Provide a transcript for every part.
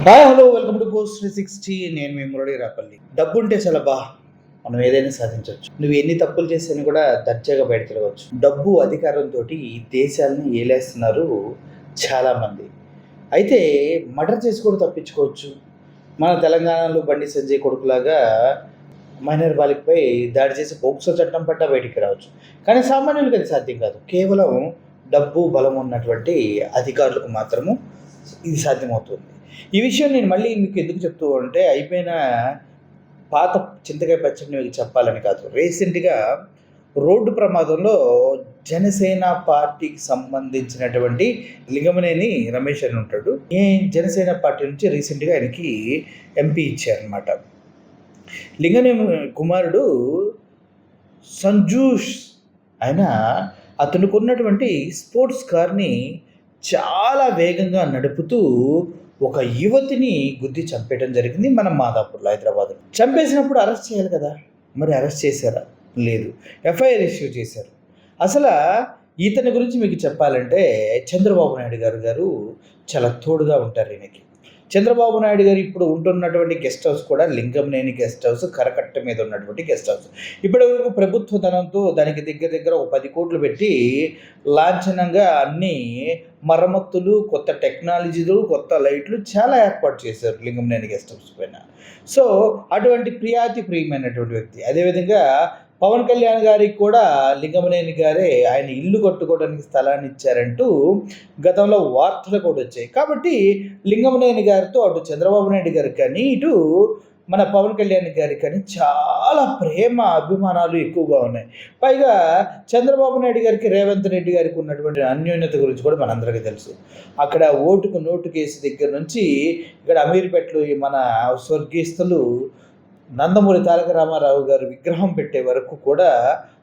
Hi hello welcome to post 360. నేను మీ మురళి రాపల్లి. డబ్బు ఉంటే చాలా మనం ఏదైనా సాధించవచ్చు. నువ్వు ఎన్ని తప్పులు చేసినా కూడా దర్జాగా బయట తిరగవచ్చు. డబ్బు అధికారంతో దేశాలను ఏలేస్తున్నారు చాలామంది. అయితే మర్డర్ చేసి కూడా తప్పించుకోవచ్చు. మన తెలంగాణలో బండి సంజయ్ కొడుకులాగా మైనర్ బాలికపై దాడి చేసి పోక్సో చట్టం పట్టా బయటికి రావచ్చు. కానీ సామాన్యులకు అది సాధ్యం కాదు. కేవలం డబ్బు బలం ఉన్నటువంటి అధికారులకు మాత్రము ఇది సాధ్యమవుతుంది. ఈ విషయం నేను మళ్ళీ మీకు ఎందుకు చెప్తూ అంటే అయిపోయిన పాత చింతకాయ పచ్చడిని మీకు చెప్పాలని కాదు. రీసెంట్గా రోడ్డు ప్రమాదంలో జనసేన పార్టీకి సంబంధించినటువంటి లింగమనేని రమేష్ అని ఉంటాడు. ఈ జనసేన పార్టీ నుంచి రీసెంట్గా ఆయనకి ఎంపీ ఇచ్చారనమాట. లింగమనేని కుమారుడు సంజూష్ ఆయన అతనికి ఉన్నటువంటి స్పోర్ట్స్ కార్ని చాలా వేగంగా నడుపుతూ ఒక యువతిని గుద్ది చంపేయడం జరిగింది మన మాదాపూర్లో, హైదరాబాద్లో. చంపేసినప్పుడు అరెస్ట్ చేయాలి కదా, మరి అరెస్ట్ చేశారా? లేదు, ఎఫ్ఐఆర్ ఇష్యూ చేశారు. అసలు ఇతని గురించి మీకు చెప్పాలంటే చంద్రబాబు నాయుడు గారు చాలా తోడుగా ఉంటారు ఈయనకి. చంద్రబాబు నాయుడు గారు ఇప్పుడు ఉంటున్నటువంటి గెస్ట్ హౌస్ కూడా లింగంనేని గెస్ట్ హౌస్, కరకట్ట మీద ఉన్నటువంటి గెస్ట్ హౌస్. ఇప్పటివరకు ప్రభుత్వ ధనంతో దానికి దగ్గర ఒక 10 కోట్లు పెట్టి లాంఛనంగా అన్ని మరమ్మతులు, కొత్త టెక్నాలజీలు, కొత్త లైట్లు చాలా ఏర్పాటు చేశారు లింగంనేని గెస్ట్ హౌస్ పైన. సో అటువంటి ప్రియమైనటువంటి వ్యక్తి. అదేవిధంగా పవన్ కళ్యాణ్ గారికి కూడా లింగమనేని గారే ఆయన ఇల్లు కట్టుకోవడానికి స్థలాన్ని ఇచ్చారంటూ గతంలో వార్తలు కూడా వచ్చాయి. కాబట్టి లింగమనేని గారితో అటు చంద్రబాబు నాయుడు గారికి కానీ ఇటు మన పవన్ కళ్యాణ్ గారికి కానీ చాలా ప్రేమ అభిమానాలు ఎక్కువగా ఉన్నాయి. పైగా చంద్రబాబు నాయుడు గారికి రేవంత్ రెడ్డి గారికి ఉన్నటువంటి అన్యోన్యత గురించి కూడా మనందరికీ తెలుసు. అక్కడ ఓటుకు నోటు కేసు దగ్గర నుంచి ఇక్కడ అమీర్పేటలో మన స్వర్గీస్తులు నందమూరి తారక రామారావు గారు విగ్రహం పెట్టే వరకు కూడా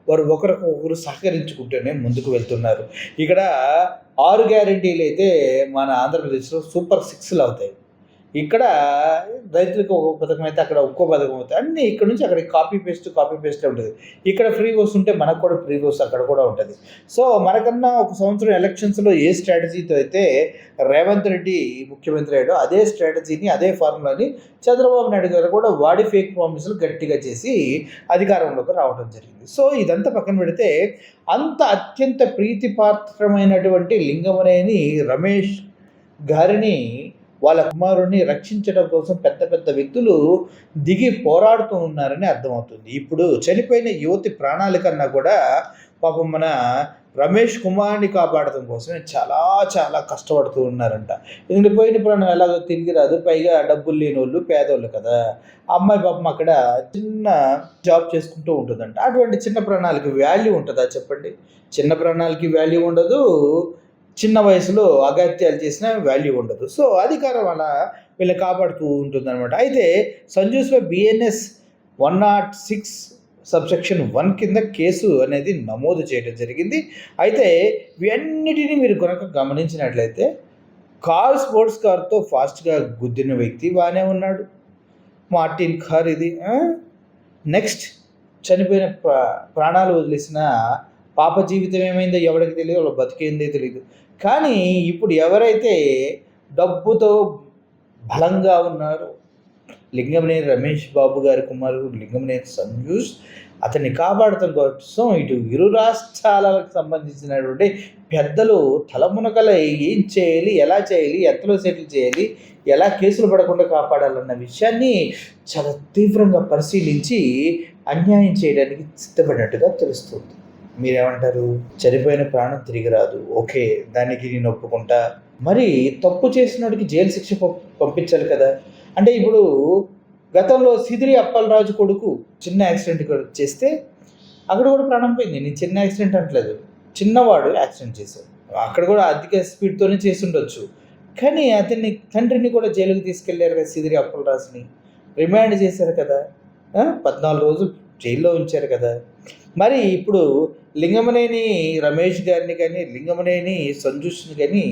వారు ఒకరికొకరు సహకరించుకుంటూనే ముందుకు వెళ్తున్నారు. ఇక్కడ 6 గ్యారెంటీలు అయితే మన ఆంధ్రప్రదేశ్లో సూపర్ 6లు అవుతాయి. ఇక్కడ రైతులకు ఒక పథకం అయితే అక్కడ ఒక్కో పథకం అవుతాయి. అన్నీ ఇక్కడ నుంచి అక్కడ కాపీ పేస్ట్ ఉంటుంది. ఇక్కడ ఫ్రీ బస్ ఉంటే మనకు కూడా ఫ్రీ బస్ అక్కడ కూడా ఉంటుంది. సో మనకన్నా ఒక సంవత్సరం ఎలక్షన్స్లో ఏ స్ట్రాటజీతో అయితే రేవంత్ రెడ్డి ముఖ్యమంత్రి అయ్యాడో అదే స్ట్రాటజీని, అదే ఫార్ములాని చంద్రబాబు నాయుడు గారు కూడా వాడి ఫేక్ ప్రామిస్లు గట్టిగా చేసి అధికారంలోకి రావడం జరిగింది. సో ఇదంతా పక్కన పెడితే అత్యంత ప్రీతిపాత్రమైనటువంటి లింగమనేని రమేష్ గారిని వాళ్ళ కుమారుడిని రక్షించడం కోసం పెద్ద వ్యక్తులు దిగి పోరాడుతూ ఉన్నారని అర్థమవుతుంది. ఇప్పుడు చనిపోయిన యువతి ప్రాణాల కన్నా కూడా పాపం మన రమేష్ కుమార్ని కాపాడటం కోసమే చాలా కష్టపడుతూ ఉన్నారంట. ఎందుకంటే పోయిన ప్రాణం ఎలాగో తిరిగి రాదు, పైగా డబ్బులు లేని వాళ్ళు, పేదోళ్ళు కదా. అమ్మాయి పాపం అక్కడ చిన్న జాబ్ చేసుకుంటూ ఉంటుందంట. అటువంటి చిన్న ప్రాణాలకి వాల్యూ ఉంటుందా చెప్పండి? చిన్న ప్రాణాలకి వాల్యూ ఉండదు, చిన్న వయసులో అగత్యాలు చేసిన వాల్యూ ఉండదు. సో అధికారం వల్ల వీళ్ళని కాపాడుతూ ఉంటుంది అనమాట. అయితే సంజూస్లో BNS 106 సబ్సెక్షన్ 1 కింద కేసు అనేది నమోదు చేయడం జరిగింది. అయితే ఇవన్నిటినీ మీరు కనుక గమనించినట్లయితే స్పోర్ట్స్ కార్తో ఫాస్ట్గా గుద్దిన వ్యక్తి బాగానే ఉన్నాడు, మార్టిన్ కార్ ఇది. నెక్స్ట్ చనిపోయిన ప్రాణాలు వదిలేసిన పాప జీవితం ఏమైందో ఎవరికి తెలియదు, వాళ్ళు బతికేందే తెలియదు. కానీ ఇప్పుడు ఎవరైతే డబ్బుతో బలంగా ఉన్నారో లింగమనేని రమేష్ బాబు గారి కుమారుడు లింగమనేని సంజూష్, అతన్ని కాపాడటం కోసం ఇటు ఇరు రాష్ట్రాలకు సంబంధించినటువంటి పెద్దలు తలమునకలై ఏం చేయాలి, ఎలా చేయాలి, ఎంతలో సెటిల్ చేయాలి, ఎలా కేసులు పడకుండా కాపాడాలన్న విషయాన్ని చాలా తీవ్రంగా పరిశీలించి అన్యాయం చేయడానికి సిద్ధపడినట్టుగా తెలుస్తుంది. మీరేమంటారు? చనిపోయిన ప్రాణం తిరిగి రాదు, ఓకే, దానికి నేను ఒప్పుకుంటా. మరి తప్పు చేసినోడికి జైలు శిక్ష పంపించాలి కదా. అంటే ఇప్పుడు గతంలో సిదిరి అప్పలరాజు కొడుకు చిన్న యాక్సిడెంట్ చేస్తే అక్కడ కూడా ప్రాణం పోయింది. నేను చిన్న యాక్సిడెంట్ అంటలేదు, చిన్నవాడు యాక్సిడెంట్ చేశాడు. అక్కడ కూడా అధిక స్పీడ్తోనే చేసి ఉండొచ్చు. కానీ అతన్ని తండ్రిని కూడా జైలుకి తీసుకెళ్లారు కదా, సిదిరి అప్పలరాజుని రిమాండ్ చేశారు కదా, 14 రోజులు జైల్లో ఉంచారు కదా. మరి ఇప్పుడు లింగమనేని రమేష్ గారిని కానీ లింగమనేని సంజూష్ని కానీ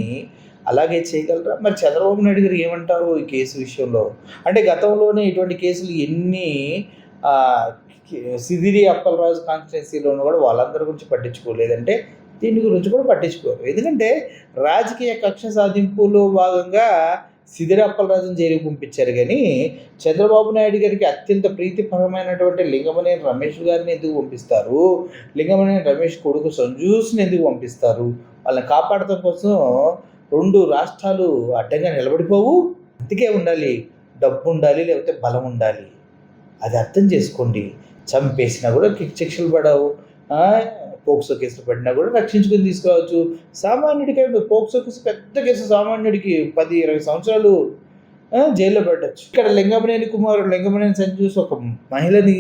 అలాగే చేయగలరా? మరి చంద్రబాబు నాయుడు గారు ఏమంటారు ఈ కేసు విషయంలో? అంటే గతంలోనే ఇటువంటి కేసులు ఎన్ని సిదిరి అప్పలరాజు కాన్స్టిట్యున్సీలోనూ కూడా వాళ్ళందరి గురించి పట్టించుకోలేదంటే దీని గురించి కూడా పట్టించుకోరు. ఎందుకంటే రాజకీయ కక్ష సాధింపులో భాగంగా సిదిరి అప్పలరాజుని జైలుకి పంపించారు కానీ చంద్రబాబు నాయుడు గారికి అత్యంత ప్రీతిపరమైనటువంటి లింగమనేని రమేష్ గారిని ఎందుకు పంపిస్తారు? లింగమనేని రమేష్ కొడుకు సంజూస్ని ఎందుకు పంపిస్తారు? వాళ్ళని కాపాడటం కోసం 2 రాష్ట్రాలు అడ్డంగా నిలబడిపోవు. అందుకే ఉండాలి, డబ్బు ఉండాలి, లేకపోతే బలం ఉండాలి. అది అర్థం చేసుకోండి. చంపేసినా కూడా శిక్షలు పడవు, పోక్సో కేసులు పడినా కూడా రక్షించుకొని తీసుకురావచ్చు. సామాన్యుడికి పోక్సో కేసు పెద్ద కేసు, సామాన్యుడికి 10-20 సంవత్సరాలు జైల్లో పెట్టచ్చు. ఇక్కడ లింగమనేని సంజూస్ ఒక మహిళని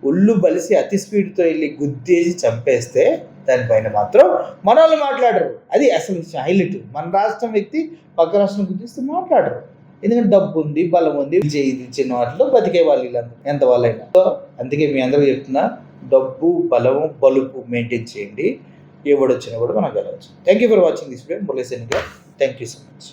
ఒళ్ళు బలిసి అతి స్పీడ్తో వెళ్ళి గుద్దేసి చంపేస్తే దానిపైన మాత్రం మన వాళ్ళు మాట్లాడరు. అది అసలు హైలైట్. మన రాష్ట్రం వ్యక్తి పక్క రాష్ట్రం గుర్తిస్తే మాట్లాడరు. ఎందుకంటే డబ్బు ఉంది, బలం ఉంది, చిన్న వాటిలో బతికే వాళ్ళు వీళ్ళందరూ, ఎంత వాళ్ళైనా. సో అందుకే మీ అందరూ చెప్తున్నా, డబ్బు, బలం, బలుపు మెయింటైన్ చేయండి. ఎవడొచ్చినా కూడా మనకు వెళ్ళవచ్చు. Thank you for watching this video. Murali Sen గారు, థ్యాంక్ యూ సో మచ్.